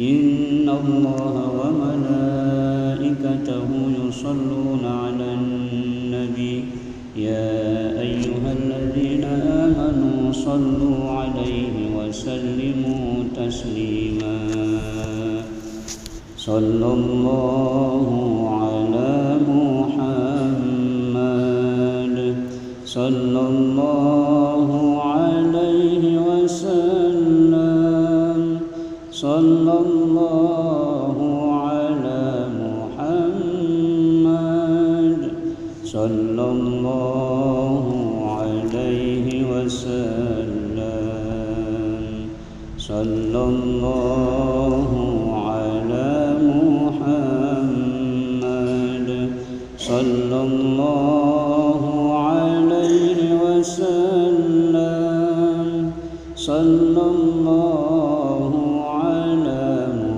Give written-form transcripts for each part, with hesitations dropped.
إن الله وملائكته يصلون على النبي يا أيها الذين آمنوا صلوا عليه وسلموا تسليما صلى الله على محمد صلى الله عليه وسلم صلى الله على محمد صلى الله عليه وسلم صلى الله على محمد صلى الله عليه وسلم صلى الله على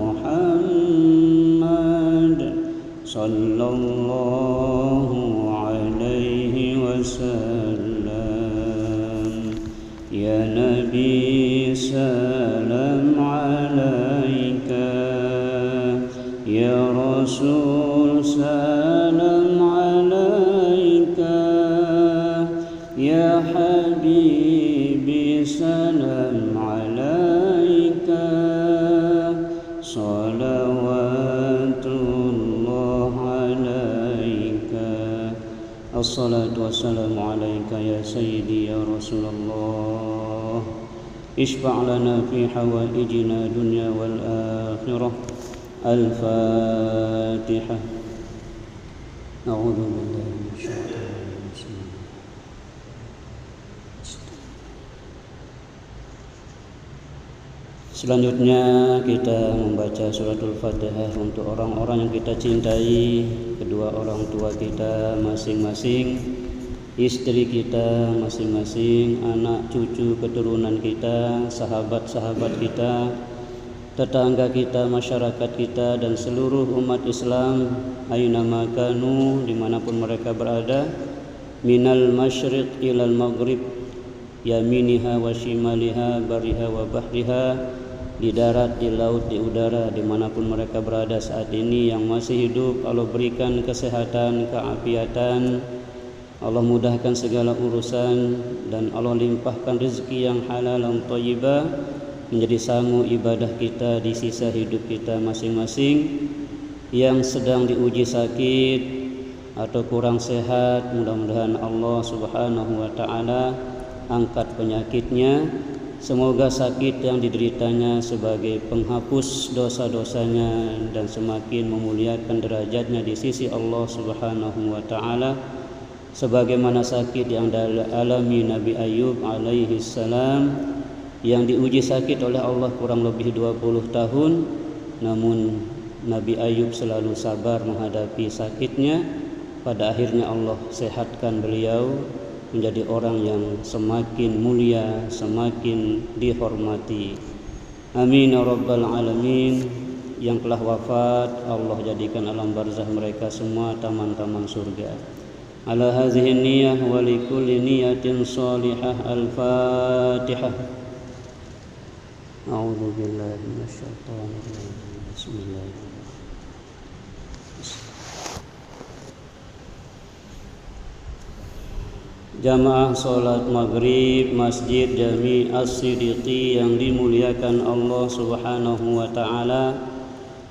محمد صلى الله عليه وسلم يا نبي سلام عليك يا رسول سلام عليك يا حبيبي سلام عليك صلوات الله عليك الصلاة والسلام عليك يا سيدي يا رسول الله اشفع لنا في حوائجنا دنيا والآخرة الفاتحة أعوذ بالله من الشيطان الرجيم Selanjutnya kita membaca suratul Fatihah untuk orang-orang yang kita cintai, kedua orang tua kita masing-masing, istri kita masing-masing, anak cucu keturunan kita, sahabat-sahabat kita, tetangga kita, masyarakat kita, dan seluruh umat Islam aina makanu, dimanapun mereka berada, minal masyriq ilal maghrib, yaminiha wa shimaliha, bariha wa bahriha, di darat, di laut, di udara, dimanapun mereka berada saat ini yang masih hidup. Allah berikan kesehatan, keafiatan, Allah mudahkan segala urusan, dan Allah limpahkan rezeki yang halal dan thayyibah menjadi sangu ibadah kita di sisa hidup kita masing-masing. Yang sedang diuji sakit atau kurang sehat, mudah-mudahan Allah Subhanahu wa taala angkat penyakitnya. Semoga sakit yang dideritanya sebagai penghapus dosa-dosanya dan semakin memuliakan derajatnya di sisi Allah Subhanahu wa taala, sebagaimana sakit yang dialami Nabi Ayub alaihi salam yang diuji sakit oleh Allah kurang lebih 20 tahun, namun Nabi Ayub selalu sabar menghadapi sakitnya. Pada akhirnya Allah sehatkan beliau menjadi orang yang semakin mulia, semakin dihormati. Amin ya rabbal alamin. Yang telah wafat, Allah jadikan alam barzah mereka semua taman-taman surga. Ala hadhihi niyyah wa li kulli niyatin salihah. Al-Fatihah. A'udzu billahi minasyaitonir rajim. Bismillahirrahmanirrahim. Jamaah salat maghrib Masjid Jami As-Siddiqi yang dimuliakan Allah Subhanahu wa taala,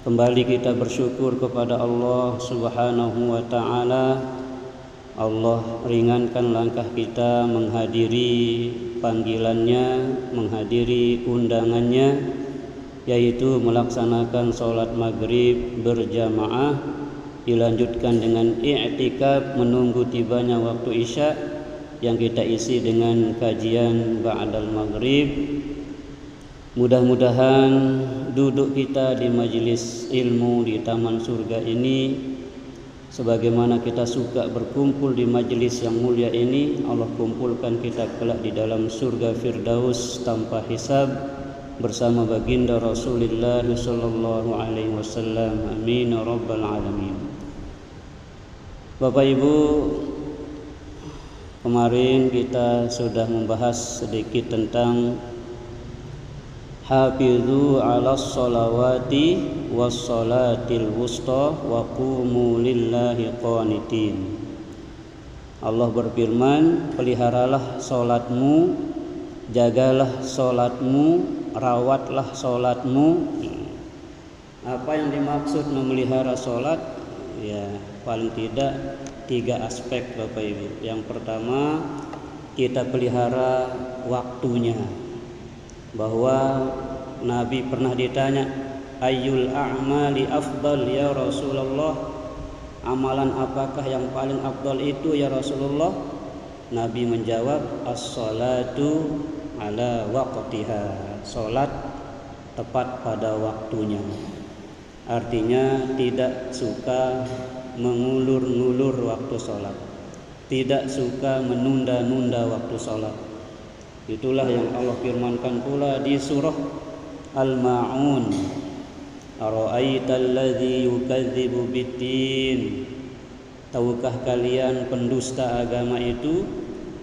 kembali kita bersyukur kepada Allah Subhanahu wa taala. Allah ringankan langkah kita menghadiri panggilannya, menghadiri undangannya, yaitu melaksanakan salat maghrib berjamaah, dilanjutkan dengan i'tikaf menunggu tibanya waktu isya yang kita isi dengan kajian ba'dal maghrib. Mudah-mudahan duduk kita di majelis ilmu di taman surga ini, sebagaimana kita suka berkumpul di majelis yang mulia ini, Allah kumpulkan kita kelak di dalam surga Firdaus tanpa hisab bersama baginda Rasulullah sallallahu alaihi wasallam. Amin ya rabbal alamin. Bapak Ibu, kemarin kita sudah membahas sedikit tentang hafizu 'alas sholawati was sholatil wusta wa qumu lillahi qanitin. Allah berfirman, peliharalah sholatmu, jagalah sholatmu, rawatlah sholatmu. Apa yang dimaksud memelihara sholat? Ya, paling tidak 3 aspek Bapak Ibu. Yang pertama, kita pelihara waktunya. Bahwa Nabi pernah ditanya, ayyul a'mali afdal ya Rasulullah, amalan apakah yang paling afdal itu ya Rasulullah? Nabi menjawab, as-salatu ala waqtiha, salat tepat pada waktunya. Artinya tidak suka mengulur-ngulur waktu salat, tidak suka menunda-nunda waktu salat. Itulah yang Allah firmankan pula di surah Al-Ma'un, ara'aital ladzi yukadzibu biddin, tahukah kalian pendusta agama itu?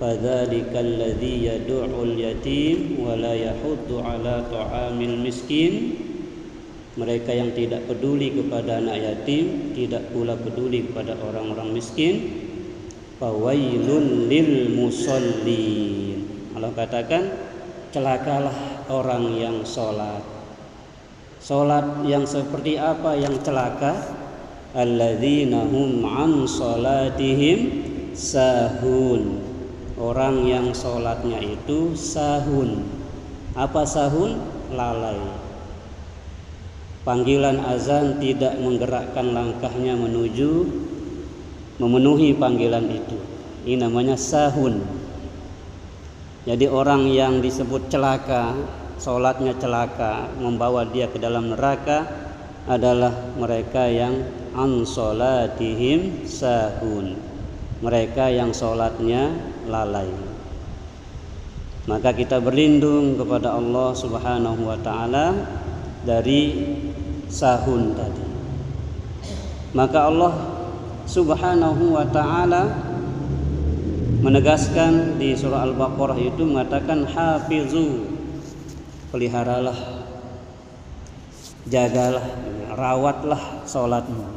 Fadzalikal ladzi yad'ul yatim wa la yahuddu 'ala ta'amil miskin. Mereka yang tidak peduli kepada anak yatim, tidak pula peduli kepada orang-orang miskin. Fawailun lil musallin. Allah katakan, celakalah orang yang sholat. Sholat yang seperti apa yang celaka? Alladzina hum an sholatihim sahun. Orang yang sholatnya itu sahun. Apa sahun? Lalai. Panggilan azan tidak menggerakkan langkahnya memenuhi panggilan itu. Ini namanya sahun. Jadi orang yang disebut celaka, sholatnya celaka, membawa dia ke dalam neraka, adalah mereka yang an sholatihim sahun, mereka yang sholatnya lalai. Maka kita berlindung kepada Allah Subhanahu wa ta'ala dari sahun tadi. Maka Allah Subhanahu wa ta'ala menegaskan di surah Al-Baqarah itu mengatakan, hafizu, peliharalah, jagalah, rawatlah sholatmu.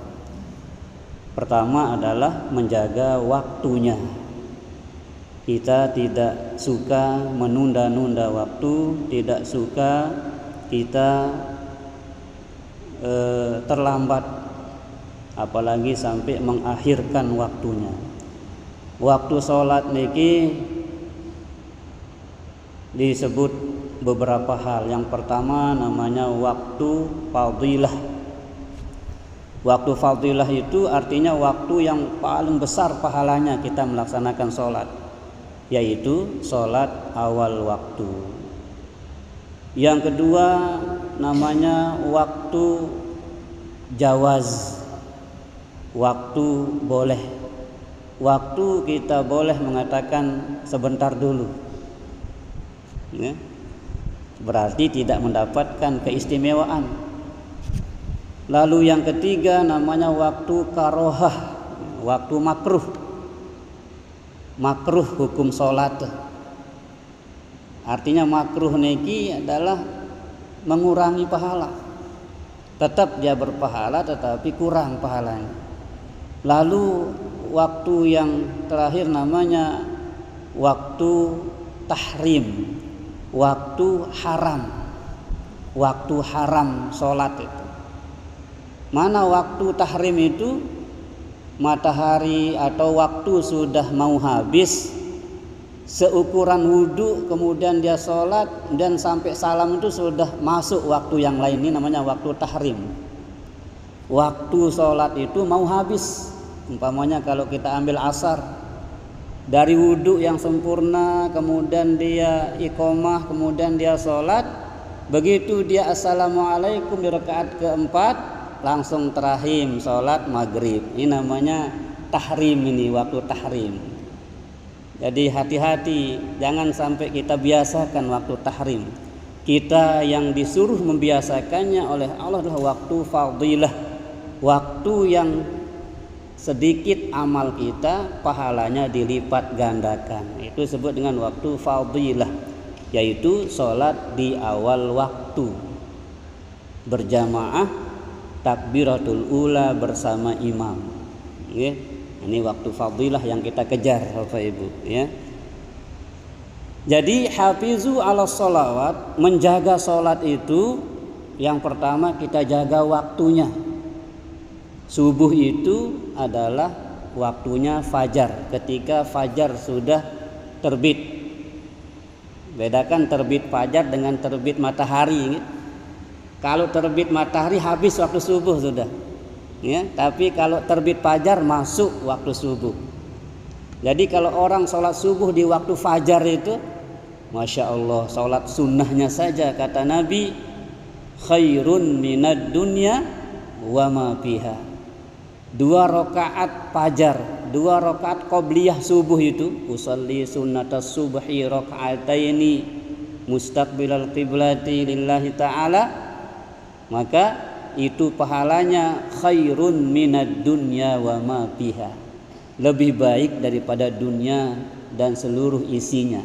Pertama adalah menjaga waktunya. Kita tidak suka menunda-nunda waktu, tidak suka kita terlambat, apalagi sampai mengakhirkan waktunya. Waktu sholat niki disebut beberapa hal. Yang pertama namanya waktu fadilah. Waktu fadilah itu artinya waktu yang paling besar pahalanya kita melaksanakan sholat, yaitu sholat awal waktu. Yang kedua namanya waktu jawaz, waktu boleh. Waktu kita boleh mengatakan sebentar dulu, ya, berarti tidak mendapatkan keistimewaan. Lalu yang ketiga namanya waktu karohah, waktu makruh. Makruh hukum sholat. Artinya makruh niki adalah mengurangi pahala. Tetap dia berpahala tetapi kurang pahalanya. Lalu waktu yang terakhir namanya waktu tahrim, waktu haram. Waktu haram sholat itu. Mana waktu tahrim itu? Matahari atau waktu sudah mau habis, seukuran wudhu, kemudian dia sholat dan sampai salam itu sudah masuk waktu yang lain. Ini namanya waktu tahrim. Waktu sholat itu mau habis. Umpamanya kalau kita ambil asar, dari wudhu yang sempurna, kemudian dia iqomah, kemudian dia sholat, begitu dia assalamualaikum di rakaat keempat, langsung terahim sholat maghrib. Ini namanya tahrim, ini waktu tahrim. Jadi hati-hati, jangan sampai kita biasakan waktu tahrim. Kita yang disuruh membiasakannya oleh Allah adalah waktu fadilah, waktu yang sedikit amal kita pahalanya dilipat gandakan. Itu disebut dengan waktu fadilah, yaitu sholat di awal waktu. waktu berjamaah takbiratul ula bersama imam. Ya. Ini waktu fadilah yang kita kejar Bapak Ibu ya. Jadi hafizu ala sholawat, menjaga sholat itu yang pertama kita jaga waktunya. Subuh itu adalah waktunya fajar, ketika fajar sudah terbit. Bedakan terbit fajar dengan terbit matahari. Kalau terbit matahari habis waktu subuh sudah. Ya, tapi kalau terbit fajar masuk waktu subuh. Jadi kalau orang sholat subuh di waktu fajar itu, Masya Allah, sholat sunnahnya saja kata Nabi, khairun minad dunya wa ma fiha. 2 rakaat fajar, 2 rakaat qobliyah subuh itu, usalli sunnatas subhi raka'ataini mustaqbilal qiblati lillahi ta'ala, maka itu pahalanya khairun minad dunya wa ma fiha, lebih baik daripada dunia dan seluruh isinya.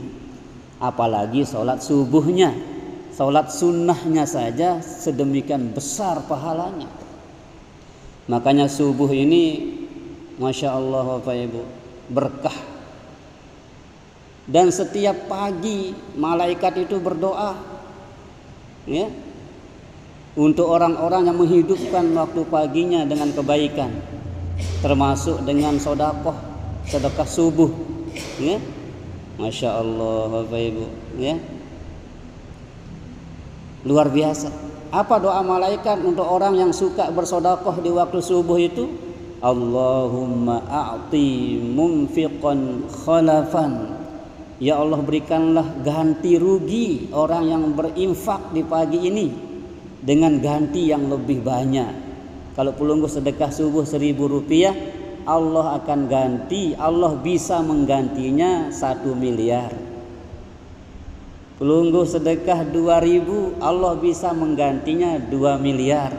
Apalagi sholat subuhnya, sholat sunnahnya saja sedemikian besar pahalanya. Makanya subuh ini Masya Allah Bapak Ibu berkah. Dan setiap pagi malaikat itu berdoa ya, untuk orang-orang yang menghidupkan waktu paginya dengan kebaikan, termasuk dengan sedekah subuh ya. Masya Allah Bapak Ibu ya, luar biasa. Apa doa malaikat untuk orang yang suka bersedekah di waktu subuh itu? Allahumma a'ti munfiqan khalafan, ya Allah berikanlah ganti rugi orang yang berinfak di pagi ini dengan ganti yang lebih banyak. Kalau pelunggu sedekah subuh 1.000 rupiah, Allah akan ganti, Allah bisa menggantinya 1 miliar. Pelunggu sedekah 2.000, Allah bisa menggantinya 2 miliar.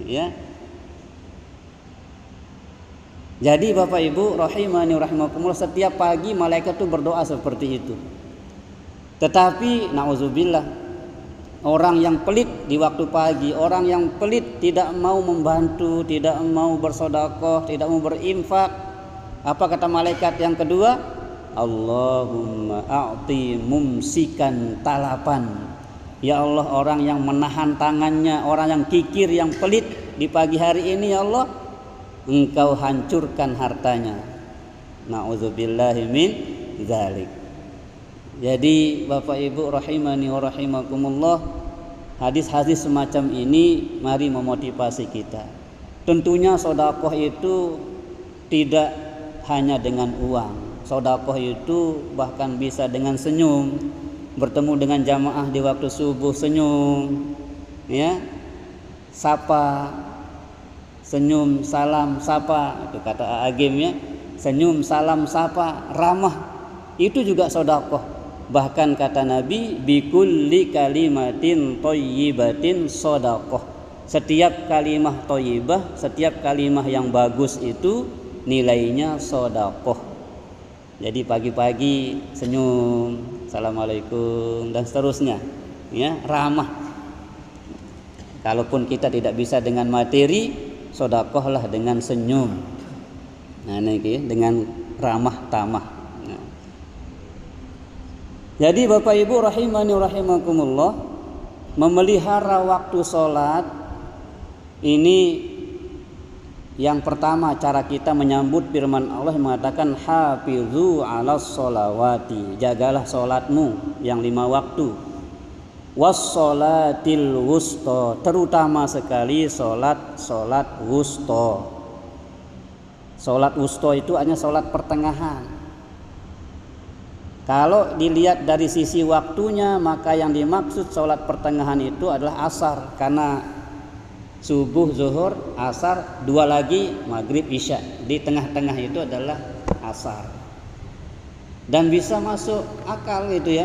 Ya. Jadi Bapak Ibu rahimani rahimakumullah, setiap pagi malaikat itu berdoa seperti itu. Tetapi nauzubillah, orang yang pelit di waktu pagi, orang yang pelit tidak mau membantu, tidak mau bersedekah, tidak mau berinfak, apa kata malaikat yang kedua? Allahumma a'ti mumsikan talapan, ya Allah orang yang menahan tangannya, orang yang kikir, yang pelit di pagi hari ini, ya Allah Engkau hancurkan hartanya. Na'udzubillahi min dzalik. Jadi Bapak Ibu rahimani wa rahimakumullah, hadis-hadis semacam ini mari memotivasi kita. Tentunya sedekah itu tidak hanya dengan uang. Sedekah itu bahkan bisa dengan senyum, bertemu dengan jamaah di waktu subuh senyum, ya, sapa, senyum, salam, sapa, itu kata Agim ya, senyum, salam, sapa, ramah, itu juga sedekah. Bahkan kata Nabi, bikulli kalimatin thayyibatin sedekah. Setiap kalimah thayyibah, setiap kalimah yang bagus itu nilainya sedekah. Jadi pagi-pagi senyum, assalamualaikum dan seterusnya, ya, ramah. Kalaupun kita tidak bisa dengan materi, sedekahlah dengan senyum. Nah ini dengan ramah tamah. Nah. Jadi Bapak Ibu rahimani rahimakumullah, memelihara waktu sholat ini yang pertama, cara kita menyambut firman Allah yang mengatakan hafizu 'alas sholawati, jagalah sholatmu yang 5 waktu, was sholatil wusta, terutama sekali sholat wusta. Sholat wusta itu hanya sholat pertengahan. Kalau dilihat dari sisi waktunya, maka yang dimaksud sholat pertengahan itu adalah asar, karena subuh, zuhur, asar, 2 lagi maghrib, isya. Di tengah-tengah itu adalah asar. Dan bisa masuk akal itu ya.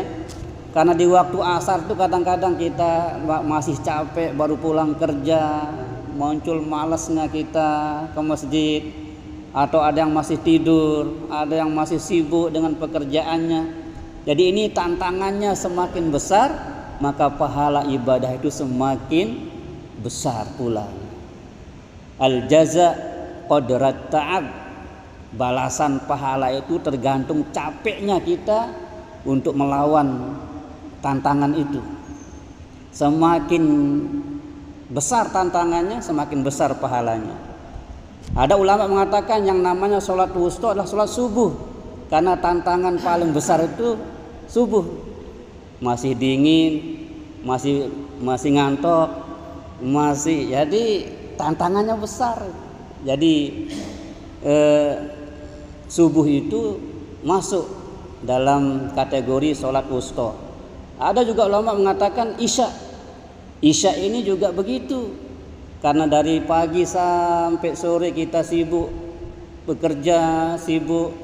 Karena di waktu asar itu kadang-kadang kita masih capek baru pulang kerja, muncul malasnya kita ke masjid, atau ada yang masih tidur, ada yang masih sibuk dengan pekerjaannya. Jadi ini tantangannya semakin besar maka pahala ibadah itu semakin besar pula. Al jaza qadrat ta'ab, balasan pahala itu tergantung capeknya kita untuk melawan tantangan itu. Semakin besar tantangannya, semakin besar pahalanya. Ada ulama mengatakan yang namanya sholat wusta adalah sholat subuh, karena tantangan paling besar itu subuh. Masih dingin, masih ngantuk, jadi tantangannya besar. Jadi subuh itu masuk dalam kategori sholat wusta. Ada juga ulama mengatakan Isya ini juga begitu, karena dari pagi sampai sore kita sibuk bekerja, sibuk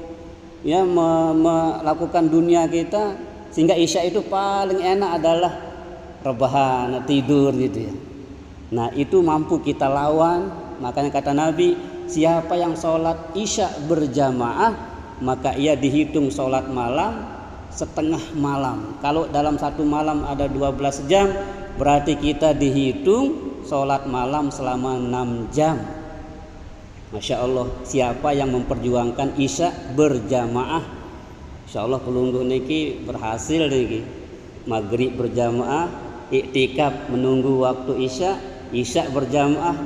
ya melakukan dunia kita, sehingga Isya itu paling enak adalah rebahan, tidur gitu ya. Nah itu mampu kita lawan. Makanya kata Nabi, siapa yang sholat Isya berjamaah maka ia dihitung sholat malam setengah malam. Kalau dalam satu malam ada 12 jam, berarti kita dihitung sholat malam selama 6 jam. Masya Allah, siapa yang memperjuangkan Isya berjamaah, insya Allah pelungguh niki berhasil niki. Maghrib berjamaah, iktikaf menunggu waktu Isya berjamaah.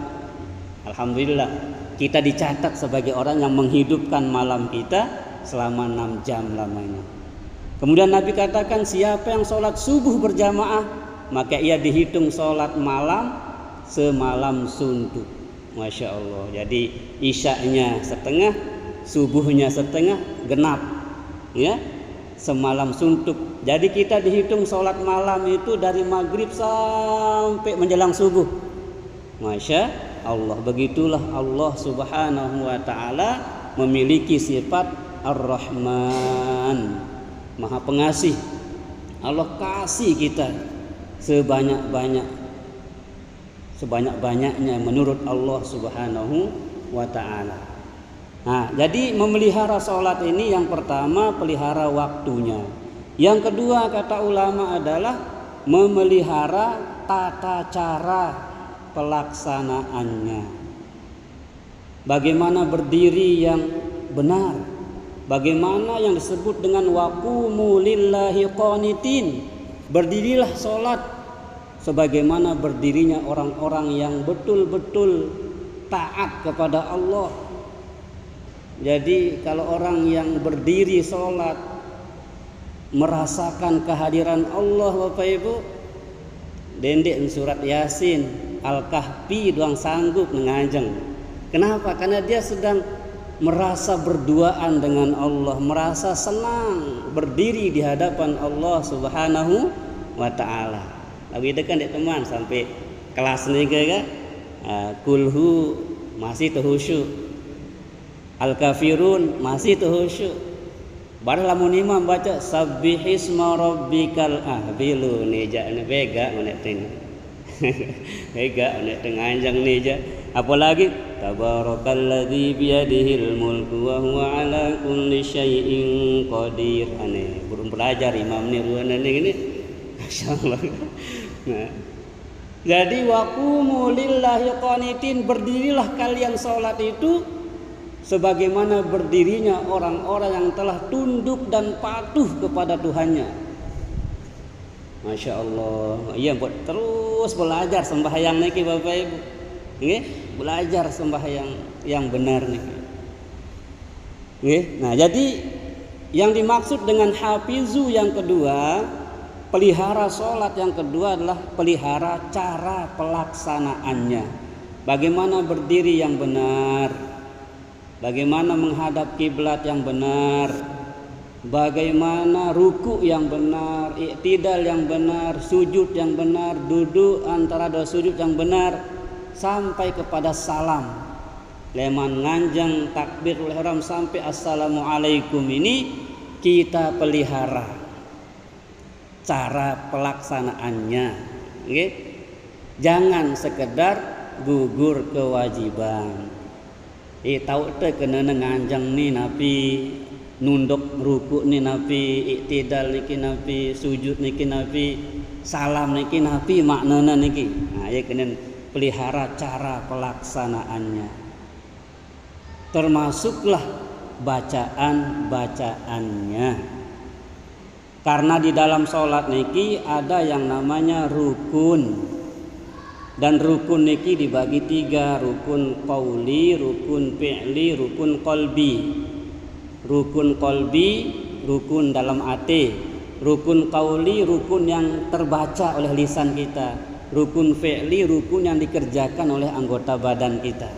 Alhamdulillah, kita dicatat sebagai orang yang menghidupkan malam kita selama 6 jam lamanya. Kemudian Nabi katakan, siapa yang sholat subuh berjamaah maka ia dihitung sholat malam semalam suntuk. Masya Allah. Jadi isya'nya setengah, subuhnya setengah, genap ya, semalam suntuk. Jadi kita dihitung sholat malam itu dari maghrib sampai menjelang subuh. Masya Allah. Begitulah Allah subhanahu wa ta'ala memiliki sifat Ar-Rahman, Maha Pengasih. Allah kasih kita sebanyak-banyaknya menurut Allah subhanahu wa ta'ala. Nah, jadi memelihara sholat ini yang pertama pelihara waktunya. Yang kedua kata ulama adalah memelihara tata cara pelaksanaannya. Bagaimana berdiri yang benar, bagaimana yang disebut dengan waqumu lillahi qanitin, berdirilah sholat sebagaimana berdirinya orang-orang yang betul-betul taat kepada Allah. Jadi kalau orang yang berdiri sholat merasakan kehadiran Allah, Bapak Ibu, dendek surat Yasin, Al-Kahfi doang sanggup menganjeng. Kenapa? Karena dia sedang merasa berduaan dengan Allah, merasa senang berdiri di hadapan Allah subhanahu wa ta'ala. Lagi dekan dek teman sampai kelas ni kan, kulhu masih terhusyuk, al-kafirun masih terhusyuk. Baru lamun imam baca sabbihisma rabbikal ahbilu nija ni bega menetin. Bega menetin anjang nija. Apalagi tabarakalladzi biyadihil mulku wa huwa ala kulli syai'in qadir. Aneh belum belajar imam ni ruana ni gini. Masyaallah. Nah, jadi waqumu lillahi qanitin, berdirilah kalian salat itu sebagaimana berdirinya orang-orang yang telah tunduk dan patuh kepada Tuhannya. Masya Allah. Iya, buat terus belajar sembahyang niki Bapak Ibu. Nggih, belajar sembahyang yang benar niki. Nggih. Nah, jadi yang dimaksud dengan hafizu yang kedua, pelihara sholat yang kedua adalah pelihara cara pelaksanaannya. Bagaimana berdiri yang benar, bagaimana menghadap kiblat yang benar, bagaimana ruku yang benar, iktidal yang benar, sujud yang benar, duduk antara dua sujud yang benar, sampai kepada salam. Leman nganjang takbirul ihram sampai assalamualaikum ini kita pelihara cara pelaksanaannya. Okay? Jangan sekedar gugur kewajiban. Tahu teh kena nganjang ni napi, nunduk ruku ni napi, iktidal niki napi, sujud niki napi. salam niki Nabi maknana niki. Nah, ya kenen pelihara cara pelaksanaannya. Termasuklah bacaan-bacaannya. Karena di dalam sholat niki ada yang namanya rukun. Dan rukun niki dibagi 3, rukun qauli, rukun fi'li, rukun qalbi. Rukun qalbi, rukun dalam hati. Rukun qauli, rukun yang terbaca oleh lisan kita. Rukun fi'li, rukun yang dikerjakan oleh anggota badan kita.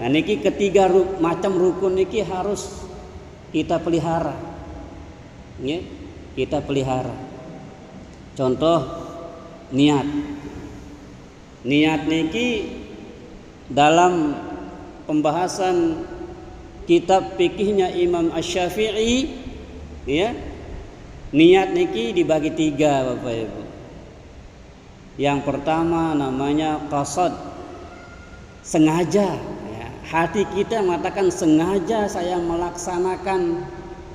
Nah niki ketiga macam rukun niki harus kita pelihara. Ya, kita pelihara. Contoh niat. Niat niki dalam pembahasan kitab fikihnya Imam Asy-Syafi'i, ya, niat niki dibagi 3 Bapak Ibu. Yang pertama namanya qasad, sengaja. Ya, hati kita mengatakan sengaja saya melaksanakan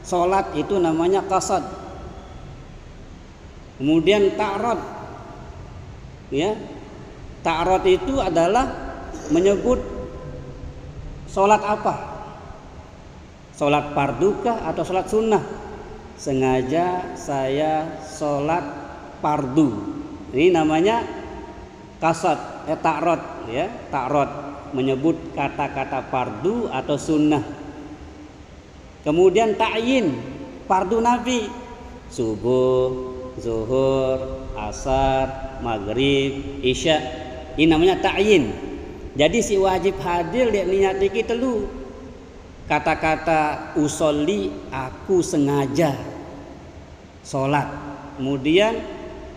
sholat, itu namanya qasad. Kemudian ta'rad, ya. Ta'rad itu adalah menyebut sholat apa? Sholat fardukah atau sholat sunnah? Sengaja saya sholat fardu. Ini namanya qasad, ta'rad, ya. Ta'rad menyebut kata-kata fardu atau sunnah. Kemudian ta'yin, fardu Nabi, subuh, zuhur, asar, maghrib, isya. Ini namanya ta'yin. Jadi si wajib hadir dia niat iki telu. Kata-kata usolli, aku sengaja sholat. Kemudian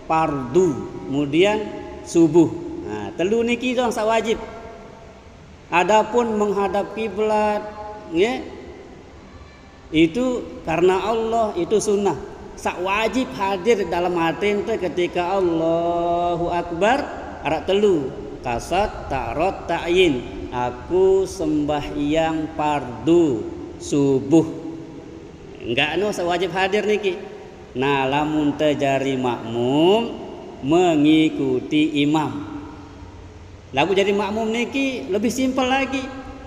fardu, kemudian subuh. Nah, telu niki dong sak wajib. Adapun menghadap kiblat, ya, itu karena Allah, itu sunnah. Sak wajib hadir dalam hati ente ketika Allahu Akbar. Arak telu, qasad, ta'rad, ta'yin. Aku sembahyang fardu subuh. Enggak wajib hadir niki. Nah, lamun terjadi makmum mengikuti imam. Lalu jadi makmum niki lebih simpel lagi.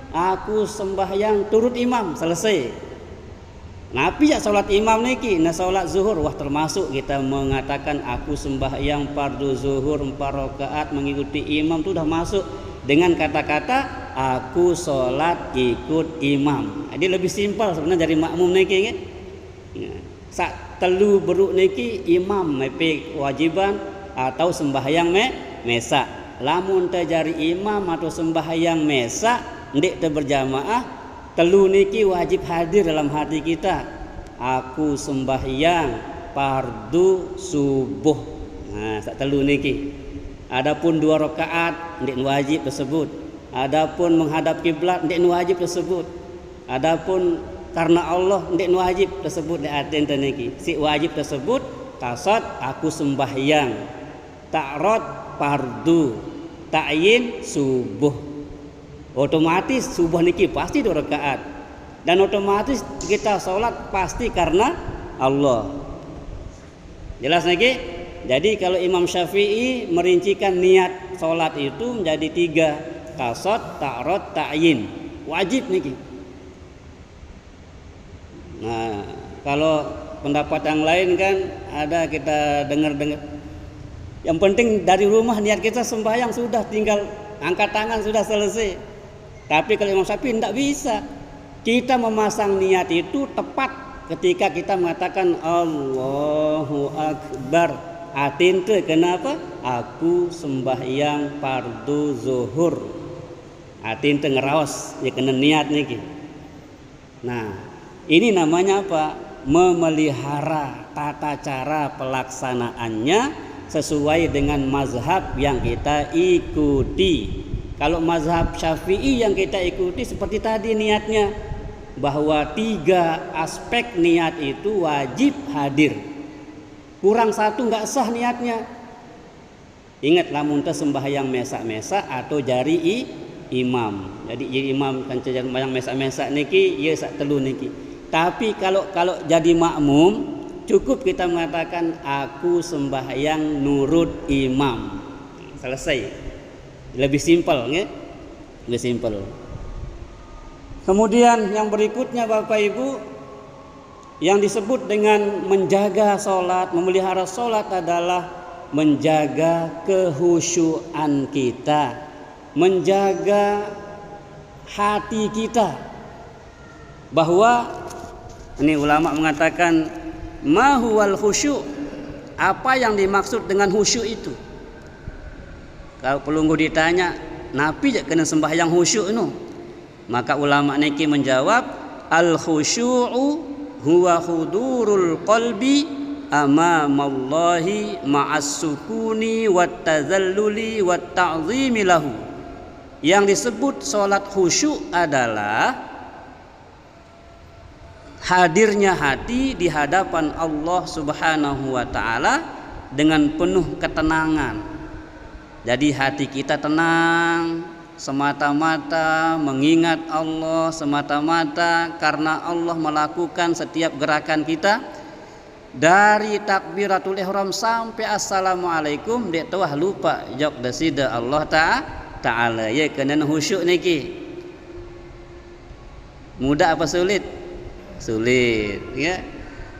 Aku sembahyang turut imam, selesai. Nabi ya sholat imam niki, nah sholat zuhur, wah termasuk kita mengatakan aku sembahyang fardu zuhur 4 rakaat mengikuti imam, itu sudah masuk dengan kata-kata aku sholat ikut imam. Jadi lebih simpel sebenarnya dari makmum niki kan. Sak telu beruk niki imam mepe kewajiban atau sembahyang mesa. Lamun terjadi imam atau sembahyang mesa ndik berjamaah, telu niki wajib hadir dalam hati kita. Aku sembahyang fardu subuh. Nah, sak telu niki. Adapun 2 rakaat ndik wajib tersebut. Adapun menghadap kiblat ndik wajib tersebut. Adapun karena Allah ndik wajib tersebut di hati niki. Si wajib tersebut qasad aku sembahyang, ta'rad fardu, ta'yin subuh. Otomatis subuh niki pasti 2 rakaat dan otomatis kita sholat pasti karena Allah. Jelas niki? Jadi kalau Imam Syafi'i merincikan niat sholat itu menjadi 3, qasad, ta'rad, ta'yin. Wajib niki. Nah, kalau pendapat yang lain kan ada kita dengar-dengar. Yang penting dari rumah niat kita sembahyang sudah, tinggal angkat tangan sudah selesai. Tapi kalau Imam Syafi'i tidak bisa. Kita memasang niat itu tepat ketika kita mengatakan Allahu Akbar. Atinte kenapa? Aku sembahyang fardu zuhur. Atinte ngeraos ya kena niat niki. Nah, ini namanya apa? Memelihara tata cara pelaksanaannya sesuai dengan mazhab yang kita ikuti. Kalau mazhab Syafi'i yang kita ikuti seperti tadi niatnya, bahwa 3 aspek niat itu wajib hadir. Kurang 1 nggak sah niatnya. Ingat lamun teh sembahyang mesa-mesa atau jari imam. Jadi jadi imam kan sembahyang mesa-mesa niki ya sak telu niki. Tapi kalau jadi makmum cukup kita mengatakan aku sembahyang nurut imam. Selesai. Lebih simpel, ya? Lebih simpel. Kemudian yang berikutnya Bapak Ibu, yang disebut dengan menjaga sholat, memelihara sholat adalah menjaga kehusyuan kita, menjaga hati kita. Bahwa ini ulama mengatakan ma huwal khusyuk, apa yang dimaksud dengan khusyuk itu. Kalau pelunggu ditanya, napi jak kena sembahyang khusyuk itu, maka ulama niki menjawab al khusyu'u huwa hudurul qalbi amamallahi ma'as sukuni wat tazalluli wat ta'zimi lahu. Yang disebut salat khusyuk adalah hadirnya hati di hadapan Allah Subhanahu wa taala dengan penuh ketenangan. Jadi hati kita tenang semata-mata mengingat Allah, semata-mata karena Allah melakukan setiap gerakan kita dari takbiratul ihram sampai assalamualaikum. Dek tuah lupa jok desida Allah taala ya kena khusyuk niki. Mudah apa sulit? Sulit, ya.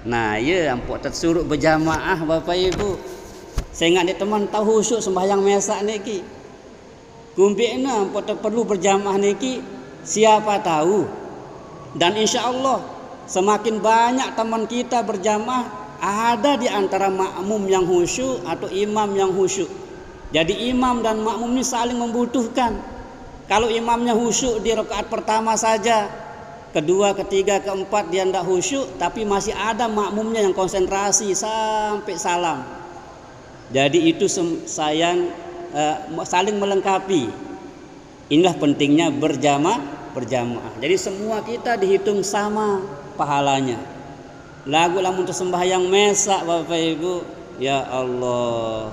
Nah, ya ampun tersuruh berjamaah Bapak Ibu. Saya ingat dia teman tahu khusyuk sembahyang mesak niki. Kumpikna ampun perlu berjamaah niki, siapa tahu. Dan insya Allah semakin banyak teman kita berjamaah, ada di antara makmum yang khusyuk atau imam yang khusyuk. Jadi imam dan makmum ini saling membutuhkan. Kalau imamnya khusyuk di rakaat pertama saja, kedua, ketiga, keempat dia tidak khusyuk, tapi masih ada makmumnya yang konsentrasi sampai salam. Jadi itu saling melengkapi. Inilah pentingnya berjamaah. Jadi semua kita dihitung sama pahalanya. Lagu lamun sembahyang mesak Bapak Ibu, ya Allah.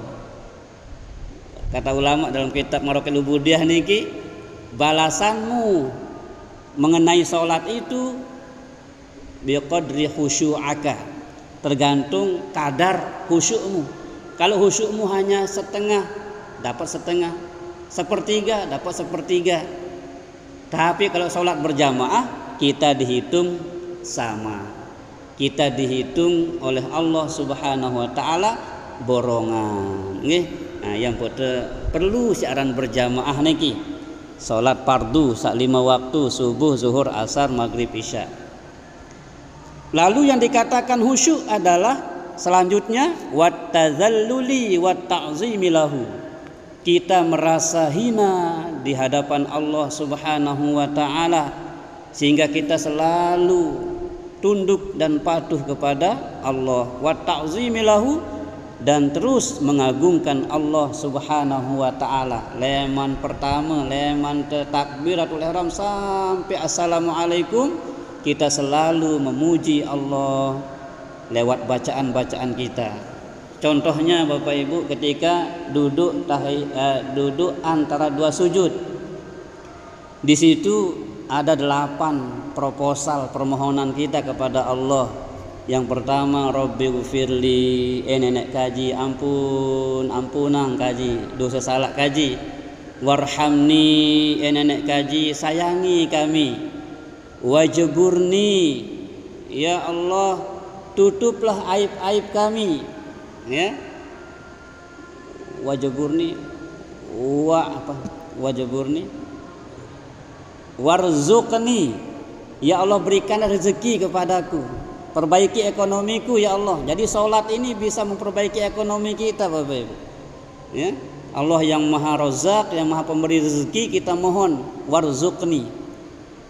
Kata ulama dalam kitab Maraqil Ubudiyah niki, balasanmu mengenai sholat itu biqadri khusyu'aka, tergantung kadar khusyukmu. Kalau khusyukmu hanya setengah, dapat setengah, sepertiga, dapat sepertiga. Tapi kalau sholat berjamaah, kita dihitung sama. Kita dihitung oleh Allah Subhanahu wa taala borongan. Nah, yang perlu siaran berjamaah niki. Salat fardu sak 5 waktu, subuh, zuhur, asar, maghrib, isya. Lalu yang dikatakan khusyuk adalah selanjutnya wat tazalluli wat ta'zimi lahu. Kita merasa hina di hadapan Allah Subhanahu wa taala sehingga kita selalu tunduk dan patuh kepada Allah, wat ta'zimi lahu, dan terus mengagungkan Allah Subhanahu wa taala. Leman pertama, leman takbiratul ihram sampai assalamualaikum, kita selalu memuji Allah lewat bacaan-bacaan kita. Contohnya Bapak Ibu ketika duduk antara dua sujud. Di situ ada 8 proposal permohonan kita kepada Allah. Yang pertama, Rabbi ghfirli, nenek kaji, ampunang kaji, dosa salah kaji. Warhamni, nenek kaji, sayangi kami. Wajburni, ya Allah, tutuplah aib-aib kami. Ya. Wajburni, wajburni. Warzuqni, ya Allah berikan rezeki kepadaku. Perbaiki ekonomiku ya Allah. Jadi sholat ini bisa memperbaiki ekonomi kita Bapak Ibu. Ya. Allah yang maha razak, yang maha pemberi rezeki, kita mohon warzuqni.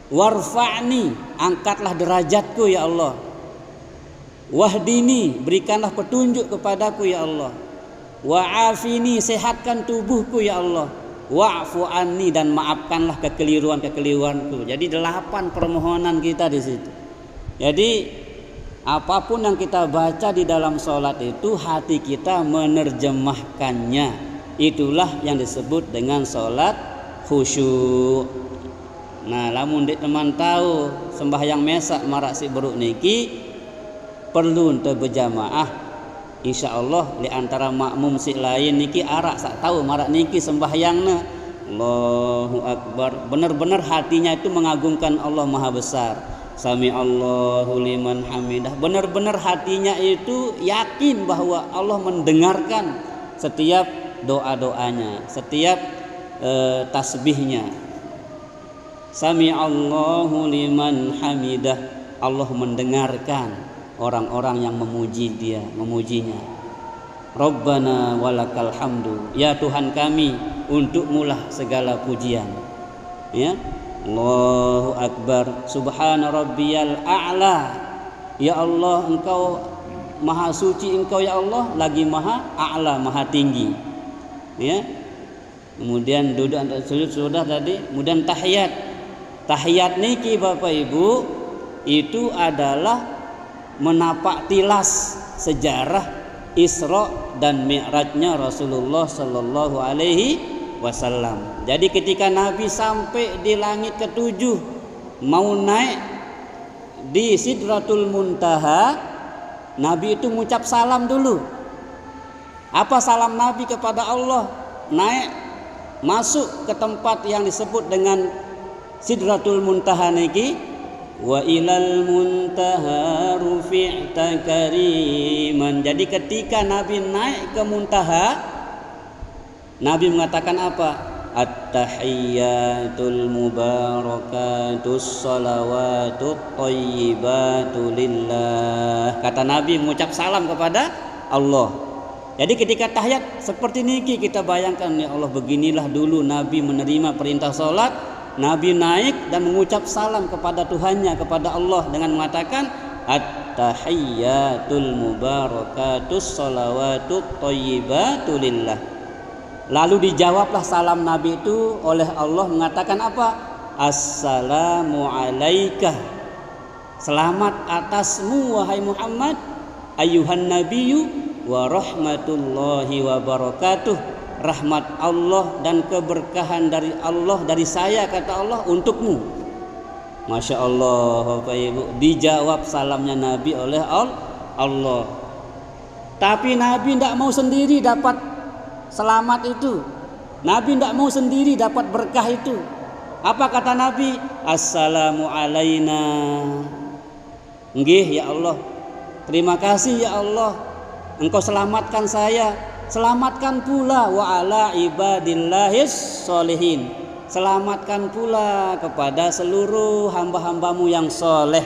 Warfa'ni, angkatlah derajatku ya Allah. Wahdini, berikanlah petunjuk kepadaku ya Allah. Wa'afini, sehatkan tubuhku ya Allah. Wa'fu anni, dan maafkanlah kekeliruan-kekeliruanku. Jadi 8 permohonan kita di situ. Jadi apapun yang kita baca di dalam sholat itu hati kita menerjemahkannya. Itulah yang disebut dengan sholat khusyuk. Nah, lamun dek teman tahu sembahyang mesak marak si beruk niki, perlu untuk berjamaah. Insyaallah di antara makmum si lain niki arak sak tahu marak niki sembahyangna Allahu Akbar, benar-benar hatinya itu mengagungkan Allah Maha Besar. Sami Allahu liman hamidah, benar-benar hatinya itu yakin bahwa Allah mendengarkan setiap doa-doanya, setiap tasbihnya. Sami Allahu liman hamidah, Allah mendengarkan orang-orang yang memuji dia, memujinya. Rabbana walakal hamdu, ya Tuhan kami, untukmulah segala pujian. Ya, Allahu Akbar, subhana rabbiyal a'la, ya Allah engkau maha suci, engkau ya Allah lagi maha a'la, maha tinggi. Ya, kemudian duduk sujud sudah tadi, kemudian tahiyat niki Bapak Ibu itu adalah menapak tilas sejarah Isra dan Mi'rajnya Rasulullah Sallallahu Alaihi Wasallam. Jadi ketika Nabi sampai di langit ketujuh, mau naik di Sidratul Muntaha, Nabi itu mengucap salam dulu. Apa salam Nabi kepada Allah? Naik masuk ke tempat yang disebut dengan Sidratul Muntaha niki. Wa ilal muntaha rufi'ta kariman. Jadi ketika Nabi naik ke muntaha, Nabi mengatakan apa? At-tahiyyatul mubarakatus salawatut thayyibatu lillah. Kata Nabi mengucap salam kepada Allah. Jadi ketika tahiyat seperti niki kita bayangkan, ya Allah, beginilah dulu Nabi menerima perintah salat. Nabi naik dan mengucap salam kepada Tuhannya, kepada Allah dengan mengatakan at-tahiyyatul mubarakatus salawatut thayyibatu lillah. Lalu dijawablah salam Nabi itu oleh Allah mengatakan apa? Assalamu alaika, selamat atasmu wahai Muhammad, ayuhan nabiyyu wa rahmatullahi wa barakatuh. Rahmat Allah dan keberkahan dari Allah, dari saya, kata Allah, untukmu. Masya Allah Bapak Ibu, dijawab salamnya Nabi oleh Allah. Tapi Nabi tidak mau sendiri dapat selamat itu. Nabi tidak mau sendiri dapat berkah itu. Apa kata Nabi? Assalamu alaina. Nggih ya Allah, terima kasih ya Allah, Engkau selamatkan saya. Selamatkan pula wa ala ibadillahis solihin, selamatkan pula kepada seluruh hamba-hambamu yang soleh.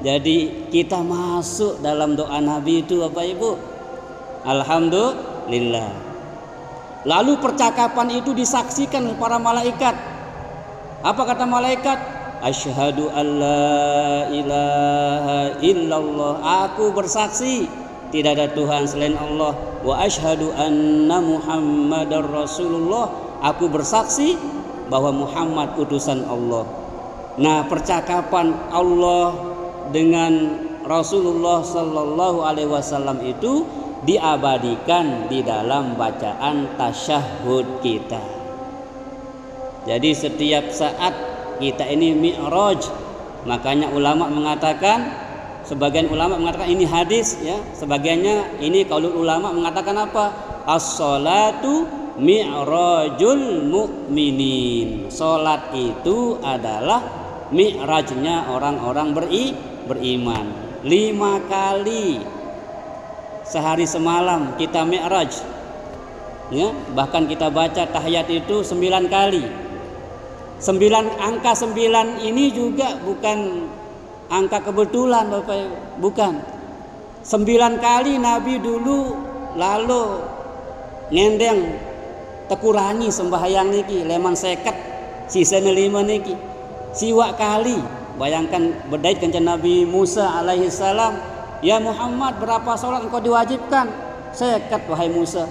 Jadi kita masuk dalam doa Nabi itu Bapak Ibu. Alhamdulillah. Lalu percakapan itu disaksikan oleh para malaikat. Apa kata malaikat? Asyhadu alla ilaha illallah, aku bersaksi tidak ada Tuhan selain Allah. Wa asyhadu anna Muhammadar Rasulullah, aku bersaksi bahwa Muhammad utusan Allah. Nah, percakapan Allah dengan Rasulullah Sallallahu Alaihi Wasallam itu diabadikan di dalam bacaan tasyahud kita. Jadi setiap saat kita ini mi'raj, makanya ulama mengatakan, sebagian ulama mengatakan ini hadis, ya, sebagiannya ini qaulul ulama mengatakan apa? As-sholatu mi'rajul mu'minin. Salat itu adalah mi'rajnya orang-orang beriman. 5 kali sehari semalam kita mi'raj. Ya, bahkan kita baca tahiyat itu 9 kali. Angka 9 ini juga bukan angka kebetulan Bapak Ibu, bukan. 9 kali Nabi dulu lalu ngendeng tekurangi sembahyang niki leman seket sisanya 5 niki siwak kali. Bayangkan berdait kanjeng Nabi Musa alaihi salam, ya Muhammad, berapa sholat engkau diwajibkan? Seket wahai Musa.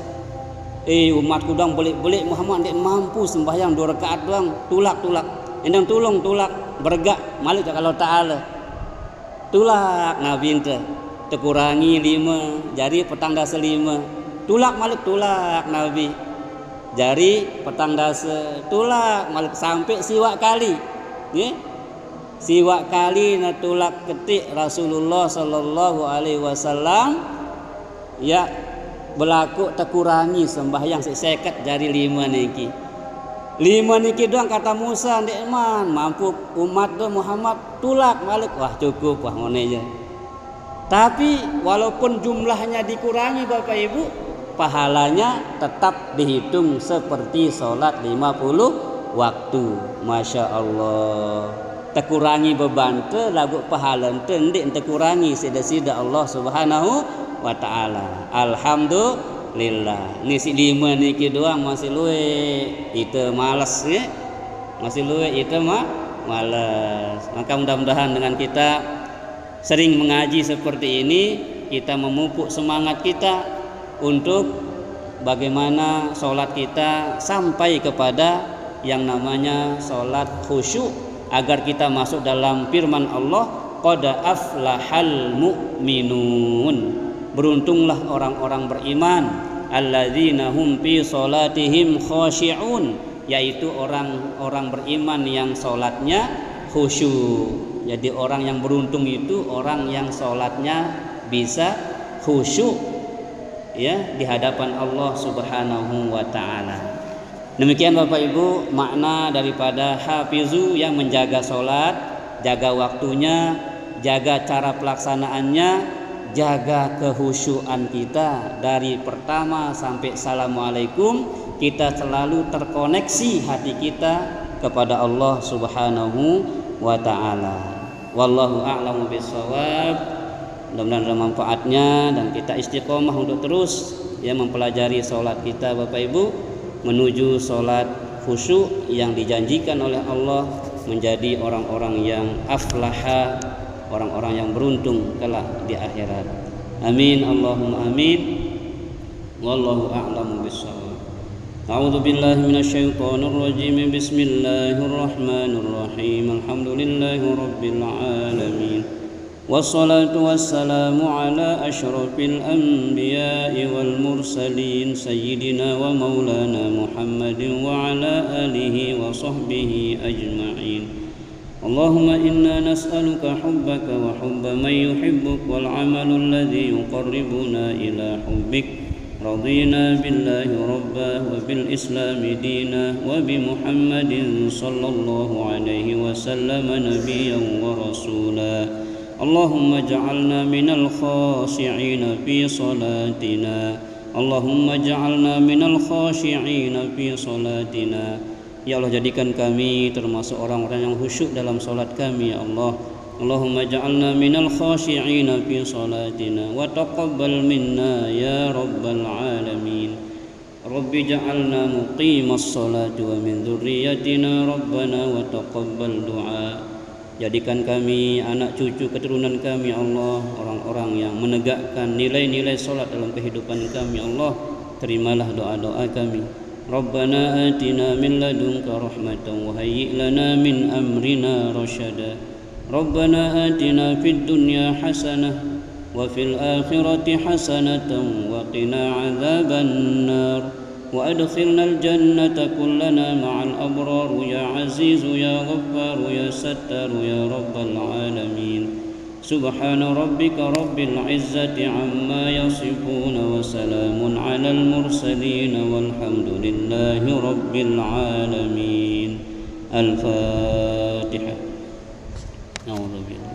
Umatku dong belik-belik Muhammad tidak mampu sembahyang 2 rakaat doang, tulak endang tulak bergak malik kalau ta'ala tulak Nabi ente tekurangi 5 jari petang dasa 5 tulak malik tulak Nabi jari petang dasa tulak malik sampai siwak kali, ya. siwak kali natulak ketik Rasulullah sallallahu alaihi wasallam ya berlaku terkurangi sembahyang seket jari 5 niki. 5 niki doang kata Musa ndek man mampu umat do Muhammad tulak balik, wah cukup wah ngene aja. Tapi walaupun jumlahnya dikurangi Bapak Ibu, pahalanya tetap dihitung seperti sholat 50 waktu. Masya Allah. Terkurangi beban te lagu pahala te ndik terkurangi sida-sida Allah Subhanahu wa taala. Alhamdulillah. Ni si 5 niki doang masih luwe itu malas ya. Masih luwe itu malas. Maka mudah-mudahan dengan kita sering mengaji seperti ini, kita memupuk semangat kita untuk bagaimana sholat kita sampai kepada yang namanya sholat khusyuk, agar kita masuk dalam firman Allah, qad aflahal mu'minun, beruntunglah orang-orang beriman, alladzina hum fi sholatihim khashi'un, yaitu orang-orang beriman yang sholatnya khusyuk. Jadi orang yang beruntung itu orang yang sholatnya bisa khusyuk ya di hadapan Allah Subhanahu wa taala. Demikian Bapak Ibu makna daripada hafizu yang menjaga sholat, jaga waktunya, jaga cara pelaksanaannya, jaga kehusyuan kita dari pertama sampai assalamualaikum, kita selalu terkoneksi hati kita kepada Allah Subhanahu wa taala. Wallahu a'lamu bissawab. Mudah-mudahan ada manfaatnya dan kita istiqomah untuk terus ya mempelajari sholat kita Bapak Ibu menuju sholat khusyuk yang dijanjikan oleh Allah, menjadi orang-orang yang aflaha, orang-orang yang beruntung kelak di akhirat. Amin Allahumma amin. Wallahu a'lamu bissawab. A'udzu billahi minasyaitonir rajim. Bismillahir rahmanir rahim. Alhamdulillahi rabbil alamin. Wassalatu wassalamu ala asyrafil anbiya'i wal mursalin sayyidina wa maulana Muhammadin wa ala alihi wa sahbihi ajma'in. Allahumma inna nas'aluka hubbaka wa hubba man yuhibbuk wal 'amalu alladhi yuqarribuna ila hubbik. رضينا بالله ربا وبالإسلام دينا وبمحمد صلى الله عليه وسلم نبيا ورسولا. اللهم اجعلنا من الخاشعين في صلاتنا. اللهم اجعلنا من الخاشعين في صلاتنا. Ya Allah, jadikan kami termasuk orang-orang yang khusyuk dalam salat kami ya Allah. Allahumma ja'alna minal khashi'ina fi salatina wa taqabbal minna ya rabbal alamin. Rabbi ja'alna muqimas salati wa min dzurriyyatina rabbana wa taqabbal du'a. Jadikan kami, anak cucu keturunan kami Allah, orang-orang yang menegakkan nilai-nilai salat dalam kehidupan kami Allah. Terimalah doa-doa kami. Rabbana atina min ladunka rahmatan wa hayyi' lana min amrina rasyada. ربنا آتنا في الدنيا حسنة وفي الآخرة حسنة وقنا عذاب النار وأدخلنا الجنة كلنا مع الأبرار يا عزيز يا غفار يا ستار يا رب العالمين. سبحان ربك رب العزة عما يصفون وسلام على المرسلين والحمد لله رب العالمين. الفاتحة. أعوذ بالله.